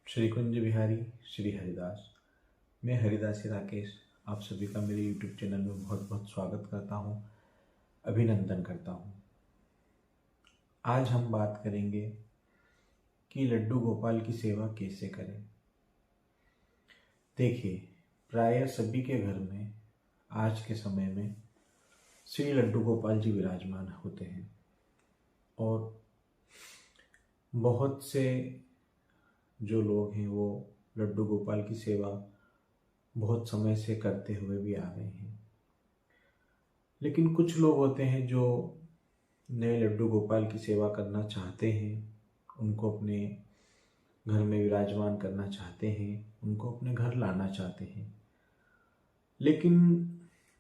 श्री कुंज बिहारी श्री हरिदास। मैं हरिदासी राकेश आप सभी का मेरे YouTube चैनल में बहुत बहुत स्वागत करता हूँ, अभिनंदन करता हूँ। आज हम बात करेंगे कि लड्डू गोपाल की सेवा कैसे करें। देखिए, प्रायः सभी के घर में आज के समय में श्री लड्डू गोपाल जी विराजमान होते हैं और बहुत से जो लोग हैं वो लड्डू गोपाल की सेवा बहुत समय से करते हुए भी आ रहे हैं। लेकिन कुछ लोग होते हैं जो नए लड्डू गोपाल की सेवा करना चाहते हैं, उनको अपने घर में विराजमान करना चाहते हैं, उनको अपने घर लाना चाहते हैं। लेकिन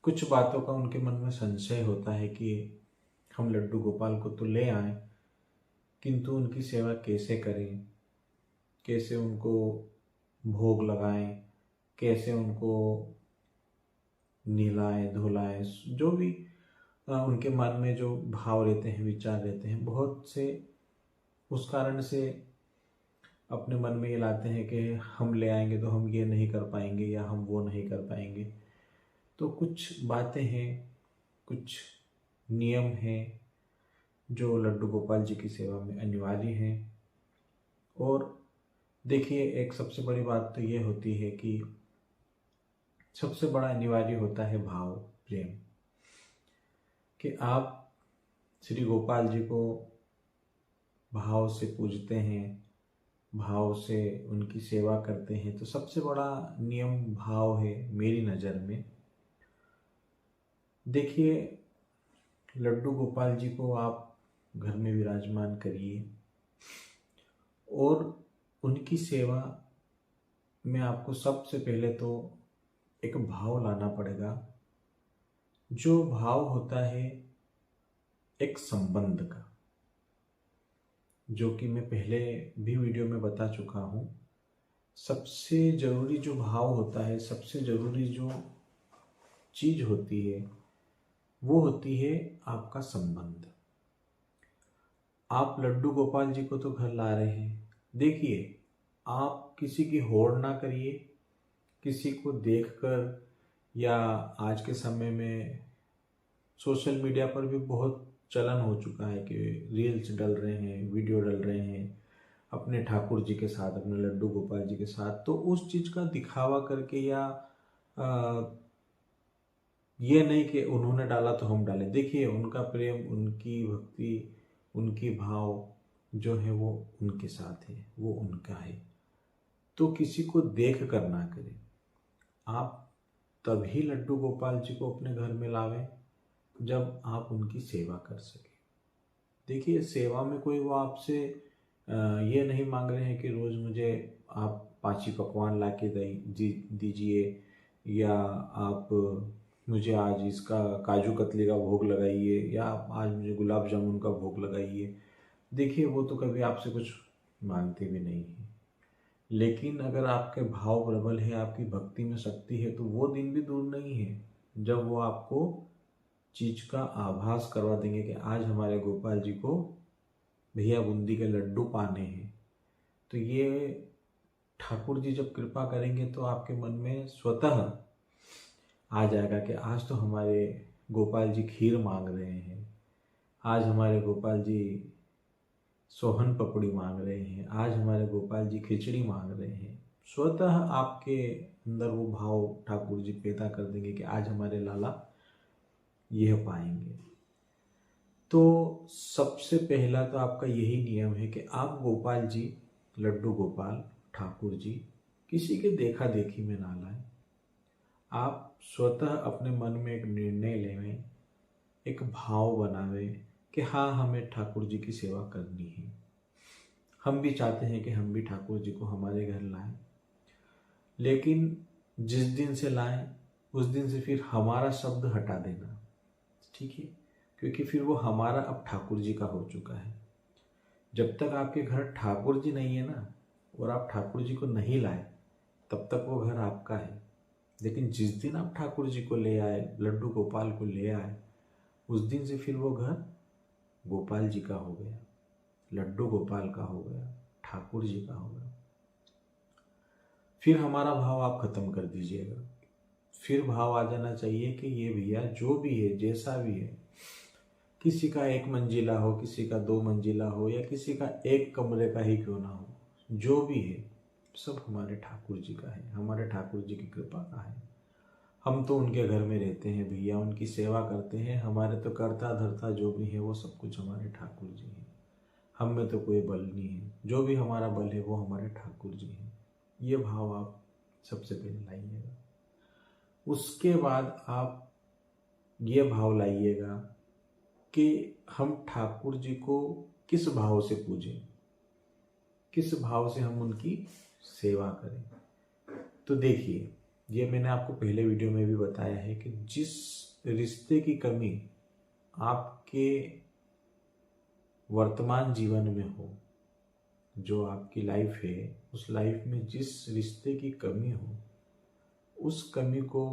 कुछ बातों का उनके मन में संशय होता है कि हम लड्डू गोपाल को तो ले आएं, किंतु उनकी सेवा कैसे करें, कैसे उनको भोग लगाएं, कैसे उनको नहलाएं धुलाएं, जो भी उनके मन में जो भाव रहते हैं, विचार रहते हैं, बहुत से उस कारण से अपने मन में ये लाते हैं कि हम ले आएंगे तो हम ये नहीं कर पाएंगे या हम वो नहीं कर पाएंगे। तो कुछ बातें हैं, कुछ नियम हैं जो लड्डू गोपाल जी की सेवा में अनिवार्य हैं। और देखिए, एक सबसे बड़ी बात तो ये होती है कि सबसे बड़ा अनिवार्य होता है भाव, प्रेम, कि आप श्री गोपाल जी को भाव से पूजते हैं, भाव से उनकी सेवा करते हैं। तो सबसे बड़ा नियम भाव है मेरी नज़र में। देखिए, लड्डू गोपाल जी को आप घर में विराजमान करिए और उनकी सेवा में आपको सबसे पहले तो एक भाव लाना पड़ेगा, जो भाव होता है एक संबंध का, जो कि मैं पहले भी वीडियो में बता चुका हूँ। सबसे ज़रूरी जो भाव होता है, सबसे ज़रूरी जो चीज़ होती है, वो होती है आपका संबंध। आप लड्डू गोपाल जी को तो घर ला रहे हैं। देखिए, आप किसी की होड़ ना करिए, किसी को देखकर, या आज के समय में सोशल मीडिया पर भी बहुत चलन हो चुका है कि रील्स डल रहे हैं, वीडियो डल रहे हैं अपने ठाकुर जी के साथ, अपने लड्डू गोपाल जी के साथ। तो उस चीज़ का दिखावा करके या ये नहीं कि उन्होंने डाला तो हम डालें। देखिए, उनका प्रेम, उनकी भक्ति, उनकी भाव जो है वो उनके साथ है, वो उनका है। तो किसी को देख कर ना करें। आप तभी लड्डू गोपाल जी को अपने घर में लावें जब आप उनकी सेवा कर सकें। देखिए, सेवा में कोई वो आपसे ये नहीं मांग रहे हैं कि रोज़ मुझे आप 5 ही पकवान ला के दीजिए, या आप मुझे आज इसका काजू कतली का भोग लगाइए, या आज मुझे गुलाब जामुन का भोग लगाइए। देखिए, वो तो कभी आपसे कुछ मांगते भी नहीं हैं। लेकिन अगर आपके भाव प्रबल है, आपकी भक्ति में शक्ति है, तो वो दिन भी दूर नहीं है जब वो आपको चीज का आभास करवा देंगे कि आज हमारे गोपाल जी को भैया बूंदी के लड्डू पाने हैं। तो ये ठाकुर जी जब कृपा करेंगे तो आपके मन में स्वतः आ जाएगा कि आज तो हमारे गोपाल जी खीर मांग रहे हैं, आज हमारे गोपाल जी सोहन पपड़ी मांग रहे हैं, आज हमारे गोपाल जी खिचड़ी मांग रहे हैं। स्वतः आपके अंदर वो भाव ठाकुर जी पैदा कर देंगे कि आज हमारे लाला यह पाएंगे। तो सबसे पहला तो आपका यही नियम है कि आप गोपाल जी, लड्डू गोपाल ठाकुर जी, किसी के देखा देखी में ना लाएं। आप स्वतः अपने मन में एक निर्णय लें, एक भाव बनावे कि हाँ, हमें ठाकुर जी की सेवा करनी है। हम भी चाहते हैं कि हम भी ठाकुर जी को हमारे घर लाएं, लेकिन जिस दिन से लाएं उस दिन से फिर हमारा शब्द हटा देना, ठीक है? क्योंकि फिर वो हमारा अब ठाकुर जी का हो चुका है। जब तक आपके घर ठाकुर जी नहीं है ना, और आप ठाकुर जी को नहीं लाए, तब तक वो घर आपका है। लेकिन जिस दिन आप ठाकुर जी को ले आए, लड्डू गोपाल को ले आए, उस दिन से फिर वो घर गोपाल जी का हो गया, लड्डू गोपाल का हो गया, ठाकुर जी का हो गया। फिर हमारा भाव आप खत्म कर दीजिएगा। फिर भाव आ जाना चाहिए कि ये भैया जो भी है, जैसा भी है, किसी का 1 मंजिला हो, किसी का 2 मंजिला हो, या किसी का 1 कमरे का ही क्यों ना हो, जो भी है सब हमारे ठाकुर जी का है, हमारे ठाकुर जी की कृपा का है। हम तो उनके घर में रहते हैं भैया, उनकी सेवा करते हैं। हमारे तो कर्ता धर्ता जो भी है वो सब कुछ हमारे ठाकुर जी हैं। हम में तो कोई बल नहीं है, जो भी हमारा बल है वो हमारे ठाकुर जी हैं। ये भाव आप सबसे पहले लाइएगा। उसके बाद आप ये भाव लाइएगा कि हम ठाकुर जी को किस भाव से पूजें, किस भाव से हम उनकी सेवा करें। तो देखिए, ये मैंने आपको पहले वीडियो में भी बताया है कि जिस रिश्ते की कमी आपके वर्तमान जीवन में हो, जो आपकी लाइफ है, उस लाइफ में जिस रिश्ते की कमी हो, उस कमी को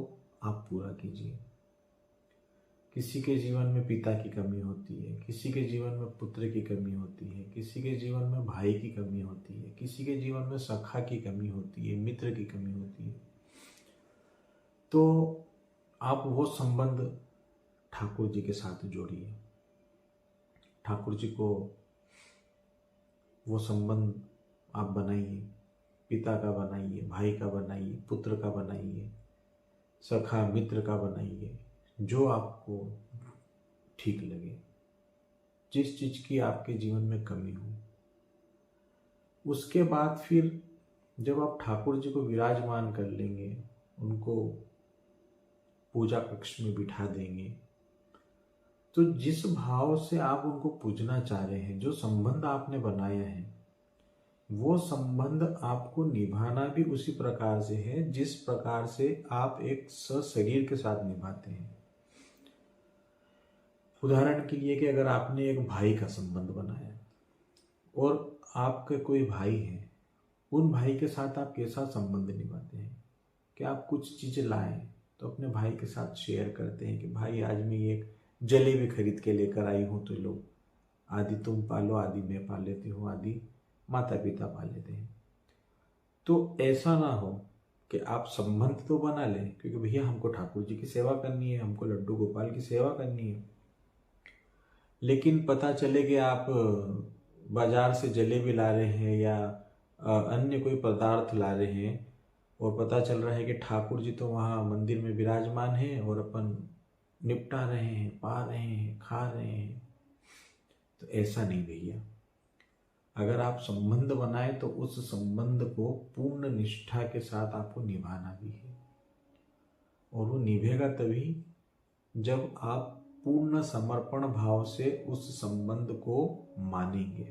आप पूरा कीजिए। किसी के जीवन में पिता की कमी होती है, किसी के जीवन में पुत्र की कमी होती है, किसी के जीवन में भाई की कमी होती है, किसी के जीवन में सखा की कमी होती है, मित्र की कमी होती है। तो आप वो संबंध ठाकुर जी के साथ जोड़िए। ठाकुर जी को वो संबंध आप बनाइए, पिता का बनाइए, भाई का बनाइए, पुत्र का बनाइए, सखा मित्र का बनाइए, जो आपको ठीक लगे, जिस चीज की आपके जीवन में कमी हो। उसके बाद फिर जब आप ठाकुर जी को विराजमान कर लेंगे, उनको पूजा कक्ष में बिठा देंगे, तो जिस भाव से आप उनको पूजना चाह रहे हैं, जो संबंध आपने बनाया है, वो संबंध आपको निभाना भी उसी प्रकार से है जिस प्रकार से आप एक सशरीर के साथ निभाते हैं। उदाहरण के लिए कि अगर आपने एक भाई का संबंध बनाया और आपके कोई भाई हैं, उन भाई के साथ आप कैसा संबंध निभाते हैं कि आप कुछ चीज़ें लाएं तो अपने भाई के साथ शेयर करते हैं कि भाई आज मैं एक जलेबी खरीद के लेकर आई हूँ, तो लो, आदि तुम पालो, आदि मैं पाल लेती हूँ, आदि माता पिता पाल लेते हैं। तो ऐसा ना हो कि आप संबंध तो बना लें, क्योंकि भैया हमको ठाकुर जी की सेवा करनी है, हमको लड्डू गोपाल की सेवा करनी है, लेकिन पता चले कि आप बाजार से जलेबी ला रहे हैं या अन्य कोई पदार्थ ला रहे हैं, और पता चल रहा है कि ठाकुर जी तो वहाँ मंदिर में विराजमान हैं और अपन निपटा रहे हैं, पा रहे हैं, खा रहे हैं। तो ऐसा नहीं भैया। अगर आप संबंध बनाए तो उस संबंध को पूर्ण निष्ठा के साथ आपको निभाना भी है, और वो निभेगा तभी जब आप पूर्ण समर्पण भाव से उस संबंध को मानेंगे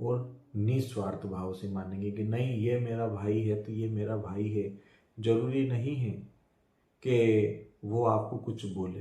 और निस्वार्थ भाव से मानेंगे कि नहीं, ये मेरा भाई है तो ये मेरा भाई है। जरूरी नहीं है कि वो आपको कुछ बोले,